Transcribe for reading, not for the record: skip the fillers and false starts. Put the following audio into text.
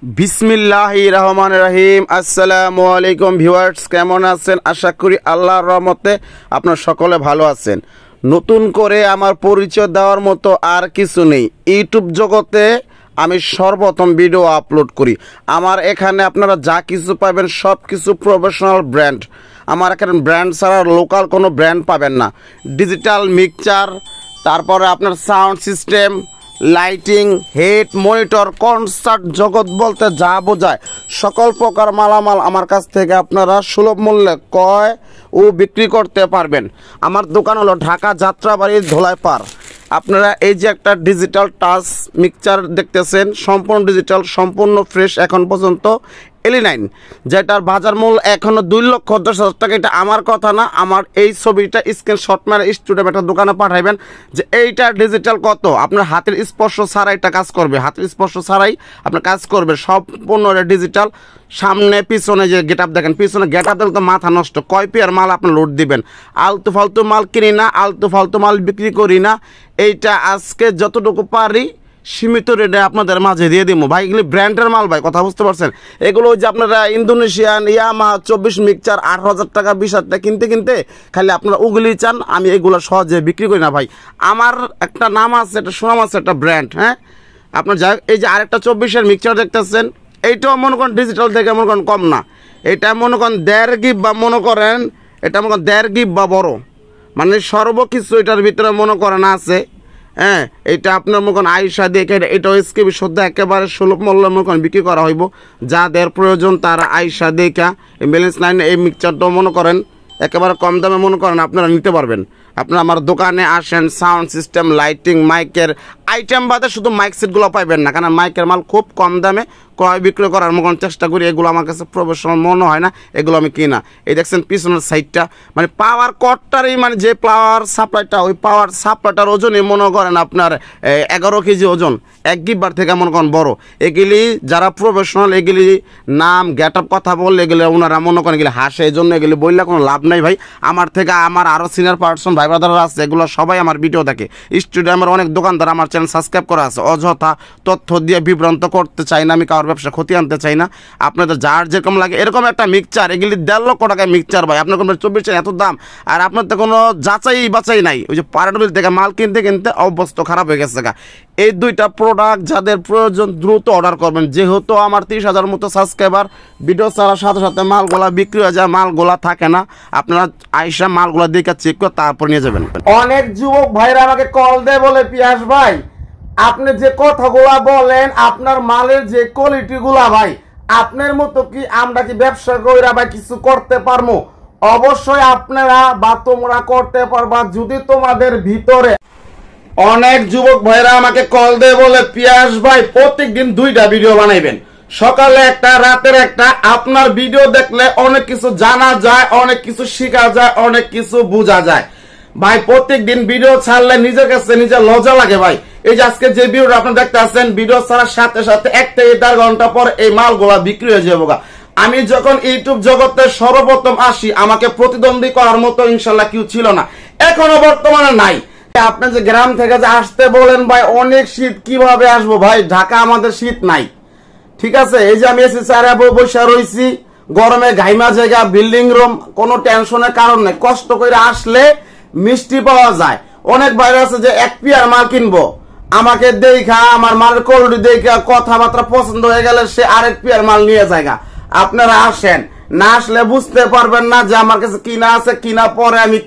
বিসমিল্লাহির রহমানির রহিম। আসসালামু আলাইকুম ভিউয়ার্স, কেমন আছেন? আশা করি আল্লাহর রহমতে আপনারা সকলে ভালো আছেন। নতুন করে আমার পরিচয় দেওয়ার মতো আর কিছু নেই। ইউটিউব জগতে আমি সর্বপ্রথম ভিডিও আপলোড করি। আমার এখানে আপনারা যা কিছু পাবেন সব কিছু প্রফেশনাল ব্র্যান্ড। আমার এখানে ব্র্যান্ড ছাড়া লোকাল কোনো ব্র্যান্ড পাবেন না। ডিজিটাল মিক্সচার, তারপরে আপনার sound system, lighting, head, monitor, concert জগৎ বলতে যা বোঝায় সকল প্রকার মালামাল আমার কাছ থেকে আপনারা সুলভ মূল্যে ক্রয় ও বিক্রি করতে পারবেন। আমার দোকান হলো ঢাকা যাত্রাবাড়ি ধোলাইপাড়। আপনারা এই যে একটা ডিজিটাল টাচ মিক্সচার দেখতেছেন, সম্পূর্ণ ডিজিটাল, সম্পূর্ণ ফ্রেশ, এখন পর্যন্ত L9, যেটার বাজার মূল্য এখনও 2,10,000 টাকা। এটা আমার কথা না, আমার এই ছবিটা স্ক্রিনশট মেরে স্টুডিও একটা দোকানে পাঠাইবেন যে এইটা ডিজিটাল কত। আপনার হাতের স্পর্শ ছাড়াই এটা কাজ করবে, হাতের স্পর্শ ছাড়াই আপনার কাজ করবে, সম্পূর্ণ ডিজিটাল। সামনে পিছনে যে গেট আপ দেখেন, পিছনে গেট আপ দেখলে তো মাথা নষ্ট। কয় পেয়ার মাল আপনার লোড দিবেন? আলতু ফালতু মাল কিনি না, আলতু ফালতু মাল বিক্রি করি না। এইটা আজকে যতটুকু পারি সীমিত রেটে আপনাদের মাঝে দিয়ে দিব ভাই। এগুলি ব্র্যান্ডের মাল ভাই, কথা বুঝতে পারছেন? এগুলো ওই যে আপনারা ইন্দোনেশিয়ান ইয়ামাহা 24 মিক্সচার 8,000 টাকা 20,000 টাকা কিনতে খালি আপনারা ওগুলি চান। আমি এগুলো সহজে বিক্রি করি না ভাই। আমার একটা নাম আছে, একটা সুনাম আছে, একটা ব্র্যান্ড। হ্যাঁ, আপনার যাই এই যে আরেকটা 24-এর মিক্সচার দেখতেছেন, এইটাও মনে করেন ডিজিটাল থেকে মনে করেন কম না। এটা মনে করেন 1.5 গিব বা মনে করেন এটা মনে করেন 1.5 গিব বা বড়, মানে সর্বকিছু এটার ভিতরে মনে করেন আছে। হ্যাঁ, এটা আপনার মনে করেন আইসা দেখে এটা এসকেবি সদ্য একেবারে সুলভ মূল্য মনে করেন বিক্রি করা হইব। যাদের প্রয়োজন তারা আইসা দেখা এই ব্যালেন্স লাইনে এই মিক্সচারটাও মনে করেন একেবারে কম দামে মনে করেন আপনারা নিতে পারবেন। আপনারা আমার দোকানে আসেন, সাউন্ড সিস্টেম, লাইটিং, মাইকের আইটেম বাদে শুধু মাইক সেটগুলো পাইবেন না, কারণ মাইকের মাল খুব কম দামে ক্রয় বিক্রয় করার মতন চেষ্টা করি। এগুলো আমার কাছে প্রফেশনাল মনে হয় না, এগুলো আমি কিনা। এই দেখছেন পিছনের সাইডটা, মানে পাওয়ার কটটারই, মানে যে পাওয়ার সাপ্লাইটা, ওই পাওয়ার সাপ্লাইটার ওজনই মনে করেন আপনার 11 কেজি ওজন, 1 গিবার থেকে মনে করেন বড়। এগুলি যারা প্রফেশনাল, এগুলি নাম গেট আপ কথা বললে এগুলি ওনারা মনে করেন এগুলি হাসে, এই জন্য এগুলি বললে কোনো লাভ নাই ভাই। আমার থেকে আমার আরও সিনিয়র পার্সন ভাই ব্রাদাররা আছে, এগুলো সবাই আমার ভিডিও দেখে। স্টুডিও আমার অনেক দোকানদার আমার চ্যানেল সাবস্ক্রাইব করা আছে। অযথা তথ্য দিয়ে বিভ্রান্ত করতে চাই না, আমি কারোর ব্যবসা ক্ষতি আনতে চাই না। আপনাদের যার যেরকম লাগে এরকম একটা মিক্সচার, এগুলি 1.5 লক্ষ টাকায় মিক্সচার ভাই। আপনার কোনো 24 এত দাম, আর আপনার তো কোনো যাচাই বাছাই নাই। ওই যে পারাডবিল থেকে মাল কিনতে অবস্থা খারাপ হয়ে গেছে গা। এই দুইটা প্রোডাক্ট যাদের প্রয়োজন দ্রুত অর্ডার করবেন। যেহেতু আমার 30,000 মতো সাবস্ক্রাইবার, ভিডিও ছাড়ার সাথে সাথে মালগুলা বিক্রি হয়ে যায়, মালগুলা থাকে না। আপনারা আইসা মালগুলা দেখে চেক করে তারপর নিয়ে যাবেন। অনেক যুবক ভাইরা আমাকে কল দেয়, বলে পিয়াস ভাই আপনি যে কথাগুলা বলেন, আপনার মালের যে কোয়ালিটি গুলা ভাই, আপনার মতো কি আমরা কি ব্যবসা কইরা ভাই কিছু করতে পারবো? অবশ্যই আপনারা বা তোমরা করতে পারবা যদি তোমাদের ভিতরে। অনেক যুবক ভাইরা আমাকে কল দেয়, বলে পিয়াস ভাই প্রত্যেকদিন 2টা ভিডিও বানাইবেন, সকালে একটা রাতের একটা। আপনার ভিডিও দেখলে অনেক কিছু জানা যায়, অনেক কিছু শেখা যায়, অনেক কিছু বোঝা যায় ভাই। প্রত্যেকদিন ভিডিও ছাড়লে নিজের কাছে নিজের লজ্জা লাগে ভাই। এই যে আজকে যে ভিডিওটা আপনারা দেখতে আসছেন, ভিডিও ছাড়ার সাথে সাথে 1 থেকে 1.5 ঘন্টা পর এই মালগুলা বিক্রি হয়ে যাবে। আমি যখন ইউটিউব জগতে সর্বপ্রথম আসি, আমাকে প্রতিদ্বন্দ্বী করার মতো ইনশাল্লাহ কেউ ছিল না, এখনো বর্তমানে নাই। আপনি যে গ্রাম থেকে যে আসতে বলেন ভাই, অনেক শীত, কিভাবে আসবো ভাই? ঢাকা আমাদের শীত নাই, ঠিক আছে? এই যে আমি এসে চারা বসে রয়েছি, গরমে ঘাইমা জায়গা, বিল্ডিং রুম, কোনো টেনশনের কারণ নেই। কষ্ট করে আসলে মিষ্টি পাওয়া যায়। অনেক বাইরে আছে যে 1 পেয়ার মাল কিনবো, আমাকে দেখা আমার মালের কোয়ালিটি দেখা কথাবার্তা পছন্দ হয়ে গেলে সে আরেক পেয়ার মাল নিয়ে যায়। আপনারা আসেন, না আসলে বুঝতে পারবেন না যে আমার কাছে কিনা আছে, কিনা পরে আমি